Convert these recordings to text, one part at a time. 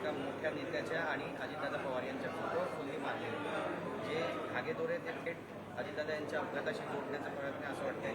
एका मोठ्या नेत्याच्या आणि अजितदादा पवार यांच्या फोटोवर फुलगी मारली, जे धागेदोरे ते थेट अजितदादा यांच्या अपघाताशी जोडण्याचा प्रयत्न आहे असं वाटतंय.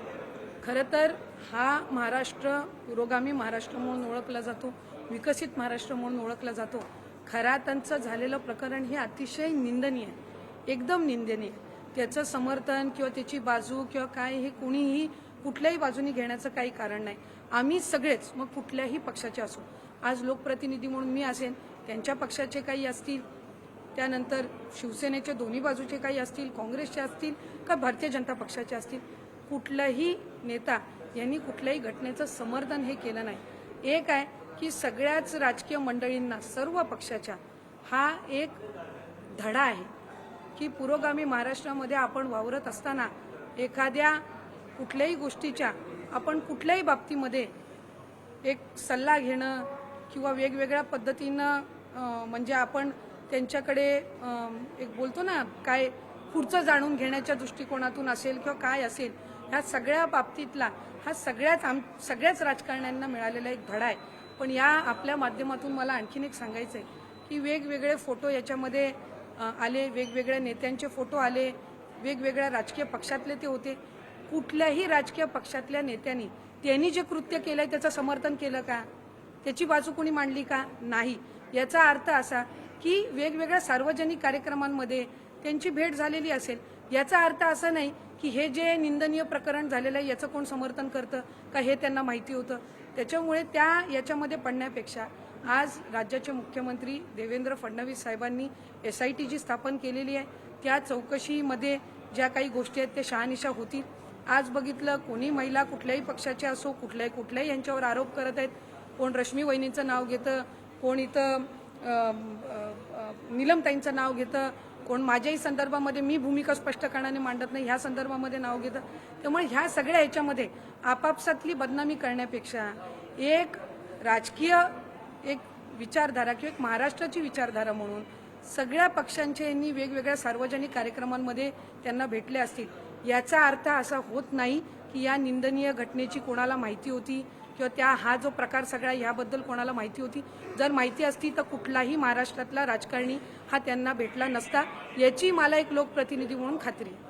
खरं तर हा महाराष्ट्र पुरोगामी महाराष्ट्र म्हणून ओळखला जातो, विकसित महाराष्ट्र म्हणून ओळखला जातो. खरातांचं झालेलं प्रकरण हे अतिशय निंदनीय आहे, एकदम निंदनीय. त्याचं समर्थन किंवा त्याची बाजू किंवा काय हे कोणीही कुठल्याही बाजूनी घेण्याचं काही कारण नाही. आम्ही सगळेच मग कुठल्याही पक्षाचे असो, आज लोकप्रतिनिधी म्हणून मी असेन, त्यांच्या पक्षाचे काही असतील, त्यानंतर शिवसेनेच्या दोन्ही बाजूचे काही असतील, काँग्रेसचे असतील का भारतीय जनता पक्षाचे असतील, कुठलाही नेता यांनी कुठल्याही घटनेचं समर्थन हे केलं नाही. एक आहे की सगळ्याच राजकीय मंडळींना सर्व पक्षाच्या हा एक धडा आहे की पुरोगामी महाराष्ट्रामध्ये आपण वावरत असताना एखाद्या कुठल्याही गोष्टीच्या आपण कुठल्याही बाबतीमध्ये एक सल्ला घेणं किंवा वेगवेगळ्या पद्धतीनं म्हणजे आपण त्यांच्याकडे एक बोलतो ना काय पुढचं जाणून घेण्याच्या दृष्टिकोनातून असेल किंवा काय असेल, ह्या सगळ्या बाबतीतला हा सगळ्याच राजकारण्यांना मिळालेला एक धडा आहे. पण या आपल्या माध्यमातून मला आणखीन एक सांगायचं आहे की वेगवेगळे फोटो याच्यामध्ये आले, वेगवेगळ्या नेत्यांचे फोटो आले, वेगवेगळ्या राजकीय पक्षातले ते होते. कुठल्याही राजकीय पक्षातल्या नेत्यांनी त्यांनी जे कृत्य केलंय त्याचं समर्थन केलं का, त्याची बाजू कोणी मांडली का? नाही. याचा अर्थ असा की वेगवेगळ्या सार्वजनिक कार्यक्रमांमध्ये त्यांची भेट झालेली असेल, याचा अर्थ असा नाही की हे जे निंदनीय प्रकरण झालेलं आहे याचं कोण समर्थन करतं का हे त्यांना माहिती होतं. त्याच्यामुळे याच्यामध्ये पडण्यापेक्षा आज राज्याचे मुख्यमंत्री देवेंद्र फडणवीस साहेबांनी SIT जी स्थापन केलेली आहे, त्या चौकशीमध्ये ज्या काही गोष्टी आहेत त्या शहानिशा होतील. आज बघितलं कोणी महिला कुठल्याही पक्षाचे असो कुठल्याही यांच्यावर आरोप करत आहेत. कोण रश्मी वहिनींचं नाव घेतं, कोण इथं नीलमताईंचं नाव घेतं, कोण माझ्याही संदर्भामध्ये मी भूमिका स्पष्टपणाने मांडत नाही ह्या संदर्भामध्ये नाव घेतं. त्यामुळे ह्या सगळ्या ह्याच्यामध्ये आपापसातली बदनामी करण्यापेक्षा एक राजकीय एक विचारधारा किंवा एक महाराष्ट्राची विचारधारा म्हणून सगळ्या पक्षांचे यांनी वेगवेगळ्या सार्वजनिक कार्यक्रमांमध्ये त्यांना भेटले असतील. याचा अर्थ असा होत नाही की या निंदनीय घटनेची कोणाला माहिती होती किंवा हा जो प्रकार सगळा याबद्दल कोणाला माहिती होती. जर माहिती असती तर कुठलाही महाराष्ट्रातला राजकारणी हा त्यांना भेटला नसता, याची मला एक लोकप्रतिनिधी म्हणून खात्री आहे.